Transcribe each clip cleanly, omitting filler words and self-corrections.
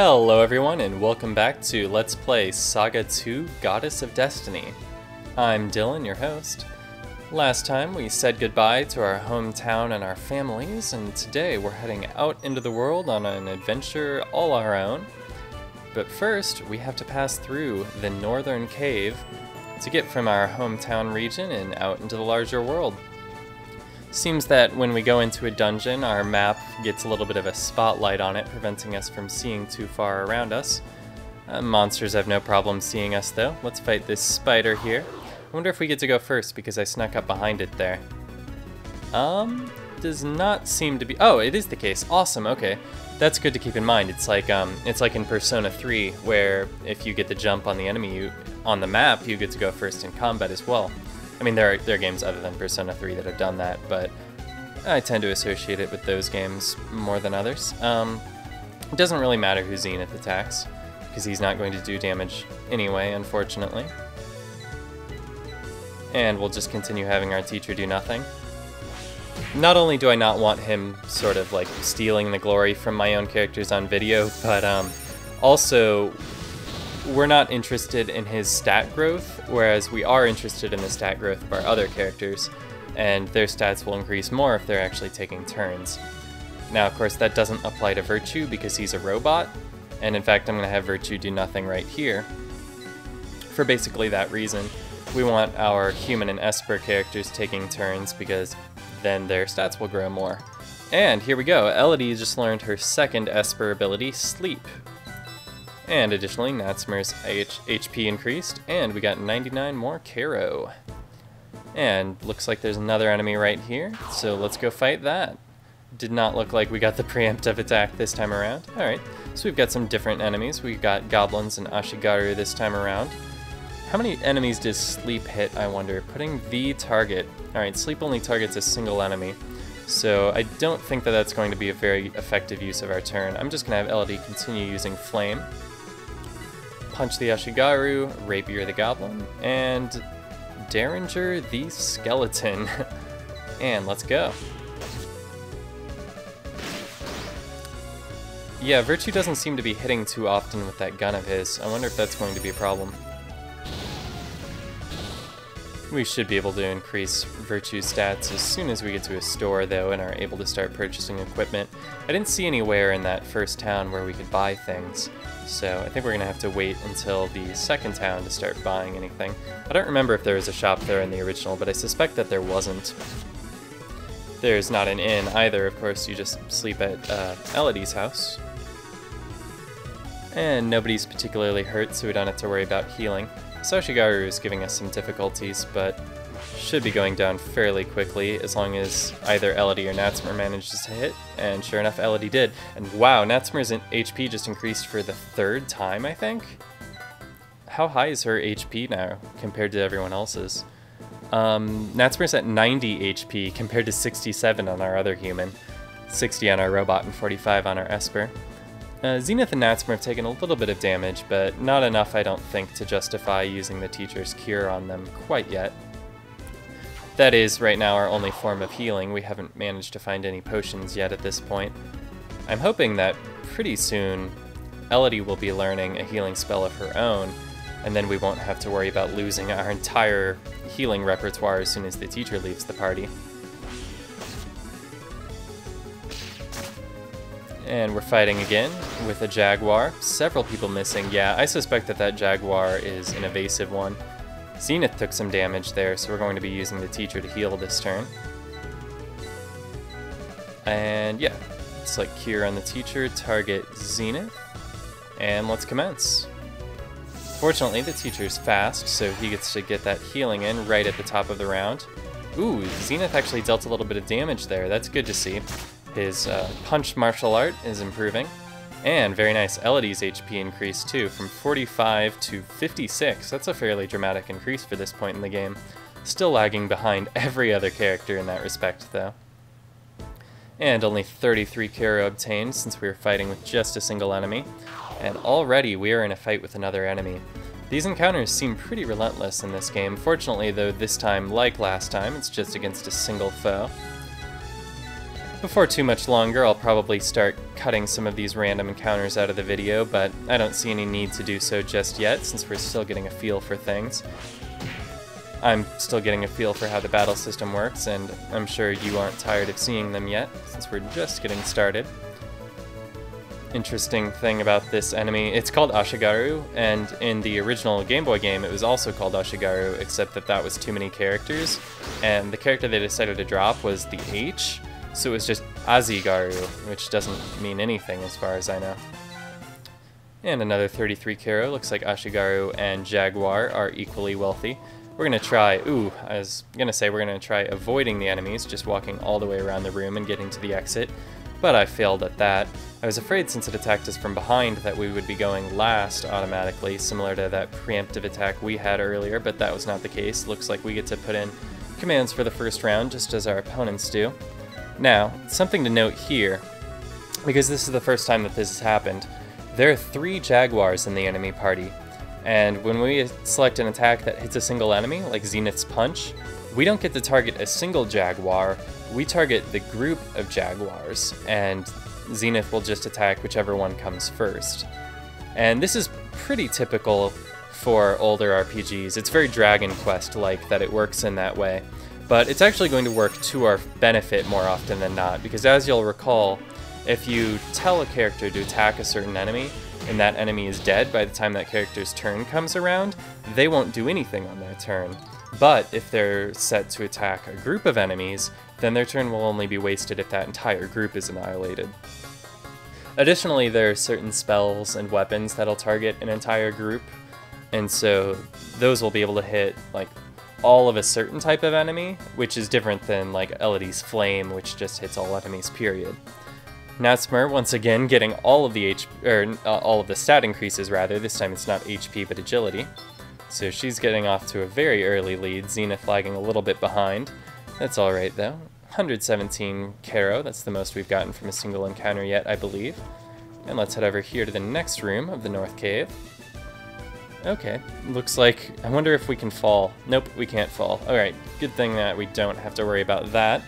Hello everyone and welcome back to Let's Play SaGa 2 Goddess of Destiny. I'm Dylan, your host. Last time we said goodbye to our hometown and our families, and today we're heading out into the world on an adventure all our own. But first, we have to pass through the northern cave to get from our hometown region and out into the larger world. Seems that when we go into a dungeon, our map gets a little bit of a spotlight on it, preventing us from seeing too far around us. Monsters have no problem seeing us though. Let's fight this spider here. I wonder if we get to go first because I snuck up behind it there. Does not seem to be... Oh, it is the case. Awesome, okay. That's good to keep in mind. It's like in Persona 3, where if you get the jump on the enemy on the map, you get to go first in combat as well. I mean, there are games other than Persona 3 that have done that, but I tend to associate it with those games more than others. It doesn't really matter who Zenith attacks, because he's not going to do damage anyway, unfortunately. And we'll just continue having our teacher do nothing. Not only do I not want him sort of like stealing the glory from my own characters on video, but also we're not interested in his stat growth, whereas we are interested in the stat growth of our other characters, and their stats will increase more if they're actually taking turns. Now, of course, that doesn't apply to Virtue because he's a robot, and in fact I'm going to have Virtue do nothing right here. For basically that reason, we want our human and Esper characters taking turns because then their stats will grow more. And here we go, Elodie just learned her second Esper ability, Sleep. And additionally, Natsmer's HP increased, and we got 99 more Karo. And looks like there's another enemy right here, so let's go fight that. Did not look like we got the preemptive attack this time around. Alright, so we've got some different enemies. We've got goblins and Ashigaru this time around. How many enemies does Sleep hit, I wonder? Putting V target. Alright, Sleep only targets a single enemy, so I don't think that that's going to be a very effective use of our turn. I'm just going to have Elodie continue using Flame. Punch the Ashigaru, Rapier the Goblin, and Derringer the Skeleton. And let's go. Yeah, Virtue doesn't seem to be hitting too often with that gun of his. I wonder if that's going to be a problem. We should be able to increase Virtue stats as soon as we get to a store, though, and are able to start purchasing equipment. I didn't see anywhere in that first town where we could buy things, so I think we're going to have to wait until the second town to start buying anything. I don't remember if there was a shop there in the original, but I suspect that there wasn't. There's not an inn either, of course. You just sleep at Elodie's house. And nobody's particularly hurt, so we don't have to worry about healing. Ashigaru is giving us some difficulties, but should be going down fairly quickly as long as either Elodie or Natsmer manages to hit, and sure enough, Elodie did. And wow, Natsmer's HP just increased for the third time, I think? How high is her HP now compared to everyone else's? Natsmer's at 90 HP compared to 67 on our other human, 60 on our robot, and 45 on our Esper. Zenith and Natsmer have taken a little bit of damage, but not enough, I don't think, to justify using the teacher's cure on them quite yet. That is, right now, our only form of healing. We haven't managed to find any potions yet at this point. I'm hoping that pretty soon Elodie will be learning a healing spell of her own, and then we won't have to worry about losing our entire healing repertoire as soon as the teacher leaves the party. And we're fighting again with a Jaguar. Several people missing. Yeah, I suspect that that Jaguar is an evasive one. Zenith took some damage there, so we're going to be using the teacher to heal this turn. And yeah, it's like cure on the teacher, target Zenith, and let's commence. Fortunately, the teacher's fast, so he gets to get that healing in right at the top of the round. Ooh, Zenith actually dealt a little bit of damage there. That's good to see. His punch martial art is improving, and very nice, Elodie's HP increased too, from 45 to 56. That's a fairly dramatic increase for this point in the game. Still lagging behind every other character in that respect, though. And only 33 Karo obtained since we were fighting with just a single enemy, and already we are in a fight with another enemy. These encounters seem pretty relentless in this game. Fortunately, though, this time, like last time, it's just against a single foe. Before too much longer, I'll probably start cutting some of these random encounters out of the video, but I don't see any need to do so just yet, since we're still getting a feel for things. I'm still getting a feel for how the battle system works, and I'm sure you aren't tired of seeing them yet, since we're just getting started. Interesting thing about this enemy, it's called Ashigaru, and in the original Game Boy game it was also called Ashigaru, except that that was too many characters, and the character they decided to drop was the H, so it was just Azigaru, which doesn't mean anything as far as I know. And another 33 Karo, looks like Ashigaru and Jaguar are equally wealthy. We're gonna try, I was gonna say we're gonna try avoiding the enemies, just walking all the way around the room and getting to the exit, but I failed at that. I was afraid since it attacked us from behind that we would be going last automatically, similar to that preemptive attack we had earlier, but that was not the case. Looks like we get to put in commands for the first round, just as our opponents do. Now, something to note here, because this is the first time that this has happened, there are 3 Jaguars in the enemy party. And when we select an attack that hits a single enemy, like Zenith's Punch, we don't get to target a single Jaguar, we target the group of Jaguars, and Zenith will just attack whichever one comes first. And this is pretty typical for older RPGs. It's very Dragon Quest-like that it works in that way. But it's actually going to work to our benefit more often than not, because as you'll recall, if you tell a character to attack a certain enemy, and that enemy is dead by the time that character's turn comes around, they won't do anything on their turn. But if they're set to attack a group of enemies, then their turn will only be wasted if that entire group is annihilated. Additionally, there are certain spells and weapons that'll target an entire group, and so those will be able to hit like all of a certain type of enemy, which is different than like Elodie's Flame, which just hits all enemies, period. Natsmer, once again, getting all of the all of the stat increases, rather. This time it's not HP, but agility. So she's getting off to a very early lead, Zenith lagging a little bit behind. That's alright, though. 117 Karo, that's the most we've gotten from a single encounter yet, I believe. And let's head over here to the next room of the North Cave. Okay, looks like, I wonder if we can fall. Nope, we can't fall. Alright, good thing that we don't have to worry about that.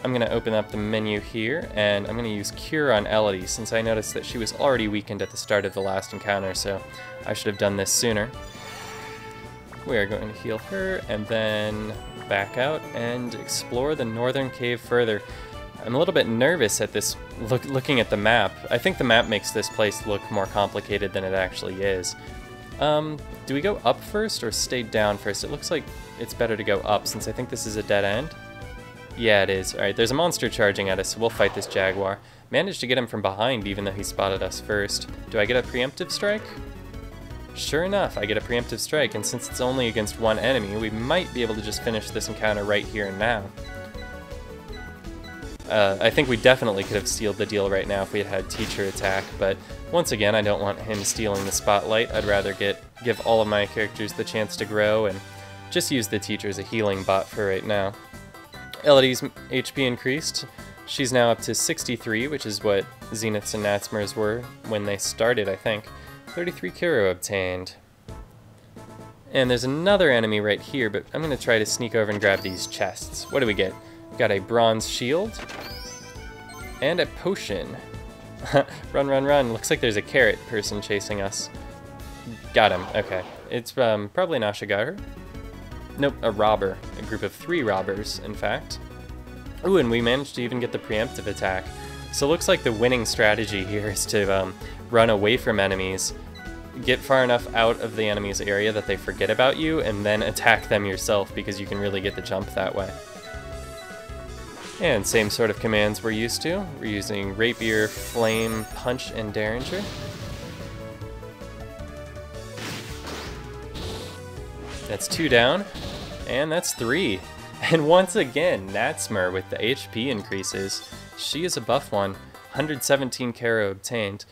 I'm going to open up the menu here, and I'm going to use Cure on Elodie, since I noticed that she was already weakened at the start of the last encounter, so I should have done this sooner. We are going to heal her, and then back out and explore the northern cave further. I'm a little bit nervous at this, looking at the map. I think the map makes this place look more complicated than it actually is. Do we go up first or stay down first? It looks like it's better to go up, since I think this is a dead end. Yeah, it is. Alright, there's a monster charging at us, so we'll fight this Jaguar. Managed to get him from behind, even though he spotted us first. Do I get a preemptive strike? Sure enough, I get a preemptive strike, and since it's only against one enemy, we might be able to just finish this encounter right here and now. I think we definitely could have sealed the deal right now if we had had Teacher attack, but once again, I don't want him stealing the spotlight. I'd rather give all of my characters the chance to grow and just use the Teacher as a healing bot for right now. Elodie's HP increased. She's now up to 63, which is what Zenith's and Natsmer's were when they started, I think. 33 Karo obtained. And there's another enemy right here, but I'm going to try to sneak over and grab these chests. What do we get? We got a bronze shield and a potion. Run, run, run. Looks like there's a carrot person chasing us. Got him. Okay. It's probably an Ashigaru. Nope, a robber. A group of 3 robbers, in fact. Ooh, and we managed to even get the preemptive attack. So it looks like the winning strategy here is to run away from enemies, get far enough out of the enemy's area that they forget about you, and then attack them yourself, because you can really get the jump that way. And same sort of commands we're used to. We're using Rapier, Flame, Punch, and Derringer. That's 2 down, and that's 3. And once again, Natsmer with the HP increases. She is a buff one, 117 Karo obtained.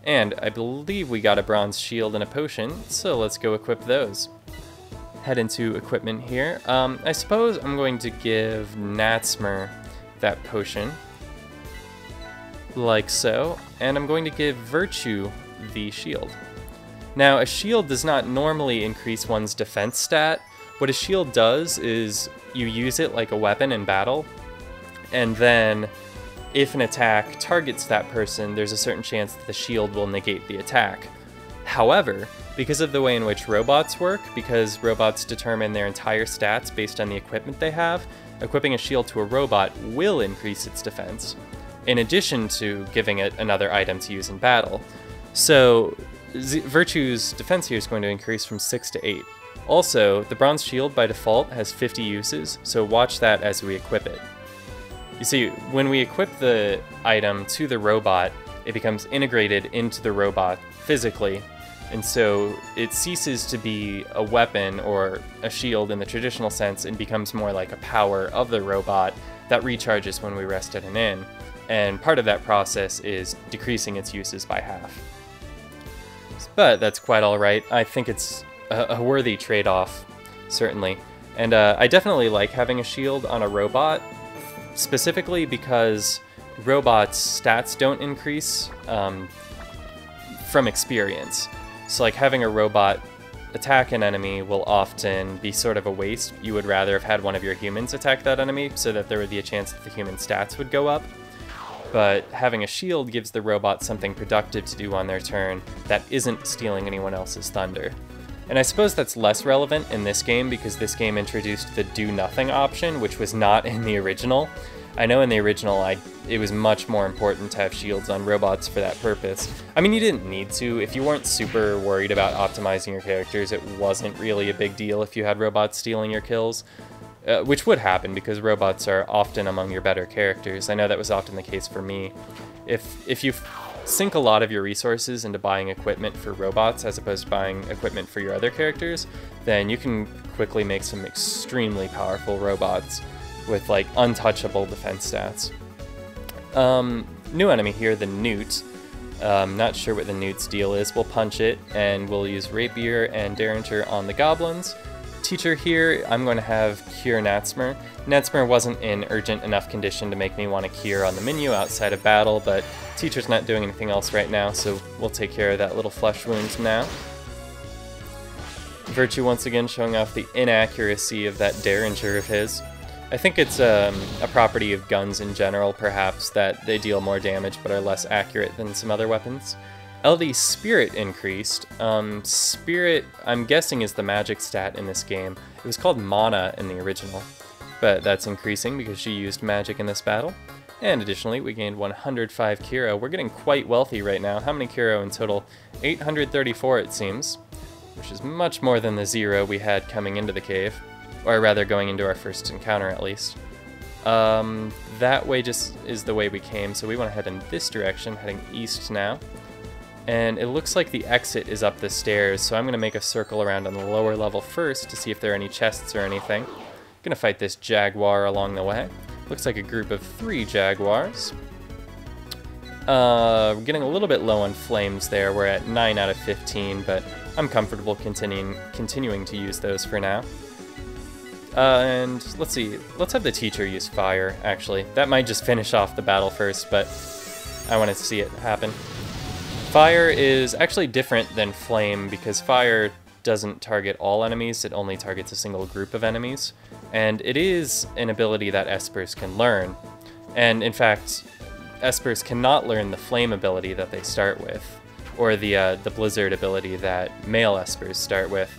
And I believe we got a bronze shield and a potion, so let's go equip those. Head into equipment here. I suppose I'm going to give Natsmer that potion, like so, and I'm going to give Virtue the shield. Now, a shield does not normally increase one's defense stat. What a shield does is you use it like a weapon in battle, and then if an attack targets that person, there's a certain chance that the shield will negate the attack. However, because of the way in which robots work, because robots determine their entire stats based on the equipment they have, equipping a shield to a robot will increase its defense, in addition to giving it another item to use in battle. So Virtue's defense here is going to increase from 6 to 8. Also, the bronze shield by default has 50 uses, so watch that as we equip it. You see, when we equip the item to the robot, it becomes integrated into the robot physically, and so it ceases to be a weapon or a shield in the traditional sense and becomes more like a power of the robot that recharges when we rest it in. And part of that process is decreasing its uses by half. But that's quite alright. I think it's a worthy trade-off, certainly. And I definitely like having a shield on a robot, specifically because robots' stats don't increase from experience. So like having a robot attack an enemy will often be sort of a waste. You would rather have had one of your humans attack that enemy so that there would be a chance that the human stats would go up. But having a shield gives the robot something productive to do on their turn that isn't stealing anyone else's thunder. And I suppose that's less relevant in this game because this game introduced the do nothing option, which was not in the original. I know in the original it was much more important to have shields on robots for that purpose. I mean, you didn't need to. If you weren't super worried about optimizing your characters, it wasn't really a big deal if you had robots stealing your kills. Which would happen because robots are often among your better characters. I know that was often the case for me. If you sink a lot of your resources into buying equipment for robots as opposed to buying equipment for your other characters, then you can quickly make some extremely powerful robots with like untouchable defense stats. New enemy here, the Newt. Not sure what the Newt's deal is. We'll punch it and we'll use Rapier and Derringer on the goblins. Teacher here, I'm going to have Cure Natsmer. Natsmer wasn't in urgent enough condition to make me want to cure on the menu outside of battle, but Teacher's not doing anything else right now, so we'll take care of that little flesh wound now. Virtue once again showing off the inaccuracy of that Derringer of his. I think it's a property of guns in general, perhaps, that they deal more damage but are less accurate than some other weapons. LD's Spirit increased. Spirit, I'm guessing, is the magic stat in this game. It was called Mana in the original, but that's increasing because she used magic in this battle. And additionally, we gained 105 Kiro. We're getting quite wealthy right now. How many Kiro in total? 834 it seems, which is much more than the 0 we had coming into the cave. Or rather, going into our first encounter at least. That way just is the way we came, so we want to head in this direction, heading east now. And it looks like the exit is up the stairs, so I'm going to make a circle around on the lower level first to see if there are any chests or anything. I'm going to fight this jaguar along the way. Looks like a group of 3 jaguars. We're getting a little bit low on flames there. We're at 9 out of 15, but I'm comfortable continuing to use those for now. And let's see, let's have the teacher use fire, actually. That might just finish off the battle first, but I wanted to see it happen. Fire is actually different than flame because fire doesn't target all enemies, it only targets a single group of enemies. And it is an ability that espers can learn. And in fact, espers cannot learn the flame ability that they start with, or the blizzard ability that male espers start with.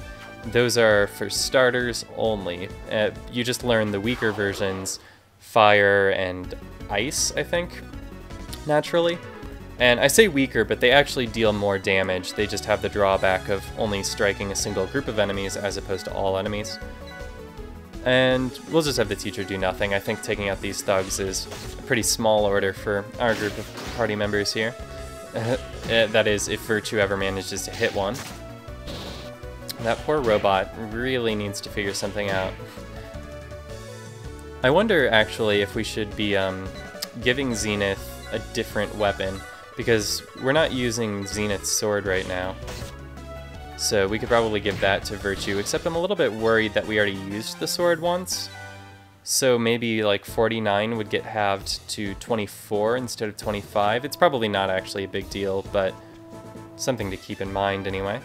Those are for starters only. You just learn the weaker versions, fire and ice, I think, naturally. And I say weaker, but they actually deal more damage. They just have the drawback of only striking a single group of enemies as opposed to all enemies. And we'll just have the teacher do nothing. I think taking out these thugs is a pretty small order for our group of party members here. That is, if Virtue ever manages to hit one. That poor robot really needs to figure something out. I wonder, actually, if we should be giving Zenith a different weapon, because we're not using Zenith's sword right now. So we could probably give that to Virtue, except I'm a little bit worried that we already used the sword once. So maybe like 49 would get halved to 24 instead of 25. It's probably not actually a big deal, but something to keep in mind anyway.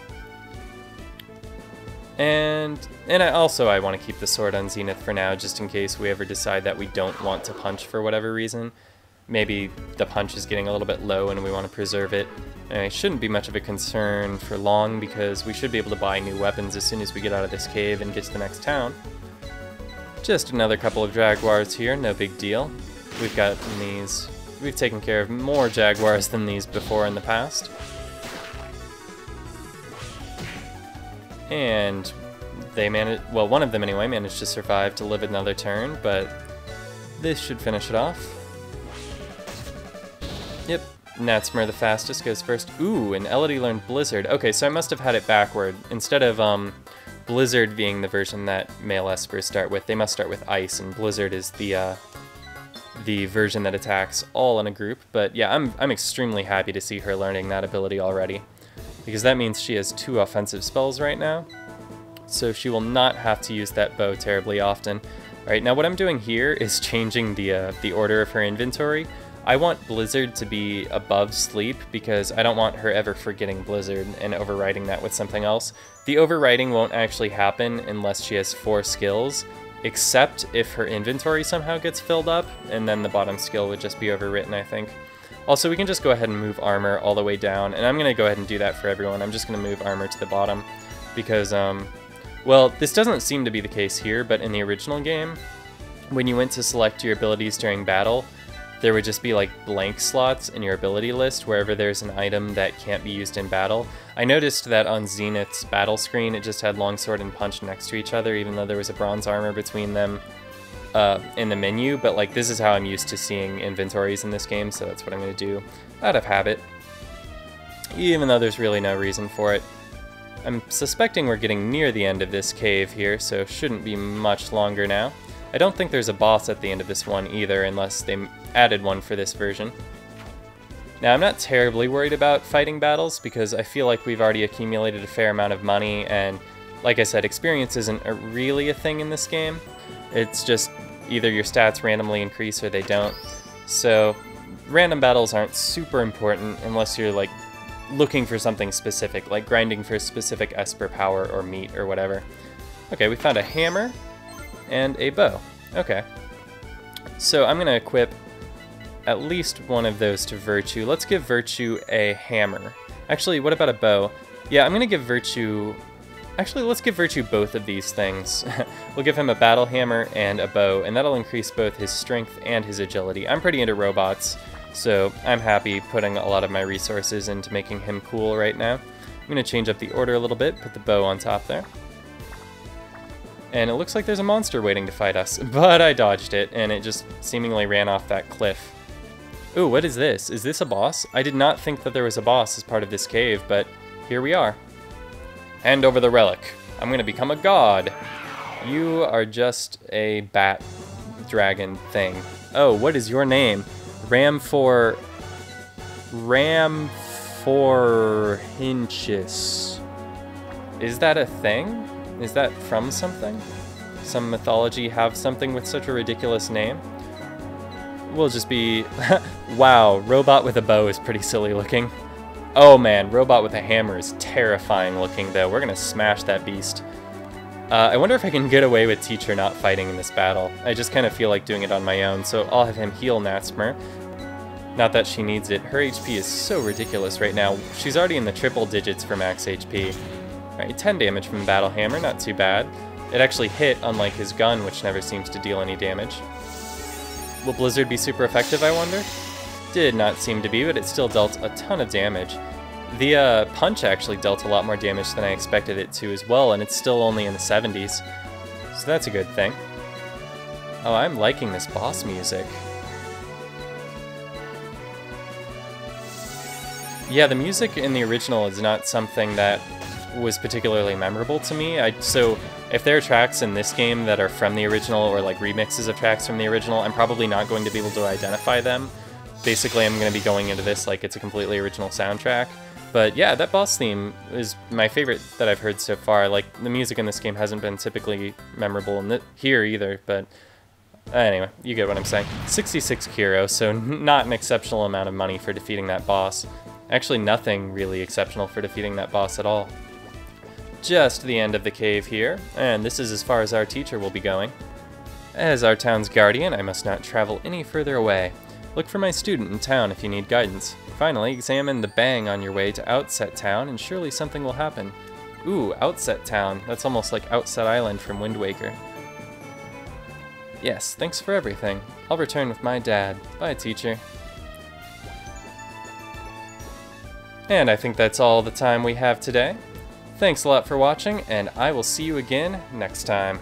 And I want to keep the sword on Zenith for now, just in case we ever decide that we don't want to punch for whatever reason. maybe the punch is getting a little bit low and we want to preserve it. And it shouldn't be much of a concern for long because we should be able to buy new weapons as soon as we get out of this cave and get to the next town. Just another couple of jaguars here, no big deal. We've taken care of more jaguars than these before in the past. And they managed, well, one of them anyway, managed to survive to live another turn, but this should finish it off. Yep, Natsmer the fastest goes first. Ooh, and Elodie learned Blizzard. Okay, so I must have had it backward. Instead of Blizzard being the version that male espers start with, they must start with Ice, and Blizzard is the version that attacks all in a group. But yeah, I'm extremely happy to see her learning that ability already, because that means she has 2 offensive spells right now, so she will not have to use that bow terribly often. Alright, now what I'm doing here is changing the order of her inventory. I want Blizzard to be above Sleep because I don't want her ever forgetting Blizzard and overriding that with something else. The overriding won't actually happen unless she has 4 skills, except if her inventory somehow gets filled up, and then the bottom skill would just be overwritten, I think. Also, we can just go ahead and move armor all the way down, and I'm going to go ahead and do that for everyone. I'm just going to move armor to the bottom because, well, this doesn't seem to be the case here, but in the original game, when you went to select your abilities during battle, there would just be like blank slots in your ability list wherever there's an item that can't be used in battle. I noticed that on Zenith's battle screen, it just had Longsword and Punch next to each other, even though there was a bronze armor between them in the menu, but like this is how I'm used to seeing inventories in this game, so that's what I'm going to do out of habit, even though there's really no reason for it. I'm suspecting we're getting near the end of this cave here, so shouldn't be much longer now. I don't think there's a boss at the end of this one either, unless they added one for this version. Now, I'm not terribly worried about fighting battles, because I feel like we've already accumulated a fair amount of money, and like I said, experience isn't really a thing in this game. It's just either your stats randomly increase or they don't. So, random battles aren't super important unless you're like looking for something specific, like grinding for specific Esper power or meat or whatever. Okay, we found a hammer and a bow. Okay. So I'm going to equip at least one of those to Virtue. Let's give Virtue a hammer. Actually, what about a bow? Yeah, I'm going to give Virtue... Actually, let's give Virtue both of these things. We'll give him a battle hammer and a bow, and that'll increase both his strength and his agility. I'm pretty into robots, so I'm happy putting a lot of my resources into making him cool right now. I'm going to change up the order a little bit, put the bow on top there. And it looks like there's a monster waiting to fight us, but I dodged it, and it just seemingly ran off that cliff. Ooh, what is this? Is this a boss? I did not think that there was a boss as part of this cave, but here we are. Hand over the relic. I'm gonna become a god. You are just a bat dragon thing. Oh, what is your name? Rhamphorhynchus. Is that a thing? Is that from something? Some mythology have something with such a ridiculous name? We'll just be... Wow, robot with a bow is pretty silly looking. Oh man, robot with a hammer is terrifying looking though. We're gonna smash that beast. I wonder if I can get away with Teacher not fighting in this battle. I just kind of feel like doing it on my own, so I'll have him heal Natsmer. Not that she needs it. Her HP is so ridiculous right now. She's already in the triple digits for max HP. Alright, 10 damage from Battle Hammer, not too bad. It actually hit, unlike his gun, which never seems to deal any damage. Will Blizzard be super effective, I wonder? Did not seem to be, but it still dealt a ton of damage. The punch actually dealt a lot more damage than I expected it to as well, and it's still only in the 70s. So that's a good thing. Oh, I'm liking this boss music. Yeah, the music in the original is not something that was particularly memorable to me. So if there are tracks in this game that are from the original or like remixes of tracks from the original, I'm probably not going to be able to identify them. Basically, I'm going to be going into this like it's a completely original soundtrack. But yeah, that boss theme is my favorite that I've heard so far. Like, the music in this game hasn't been typically memorable in here either, but anyway, you get what I'm saying. 66 Kiro, so not an exceptional amount of money for defeating that boss. Actually, nothing really exceptional for defeating that boss at all. Just the end of the cave here, and this is as far as our teacher will be going. As our town's guardian, I must not travel any further away. Look for my student in town if you need guidance. Finally, examine the bang on your way to Outset Town, and surely something will happen. Ooh, Outset Town. That's almost like Outset Island from Wind Waker. Yes, thanks for everything. I'll return with my dad. Bye, teacher. And I think that's all the time we have today. Thanks a lot for watching, and I will see you again next time.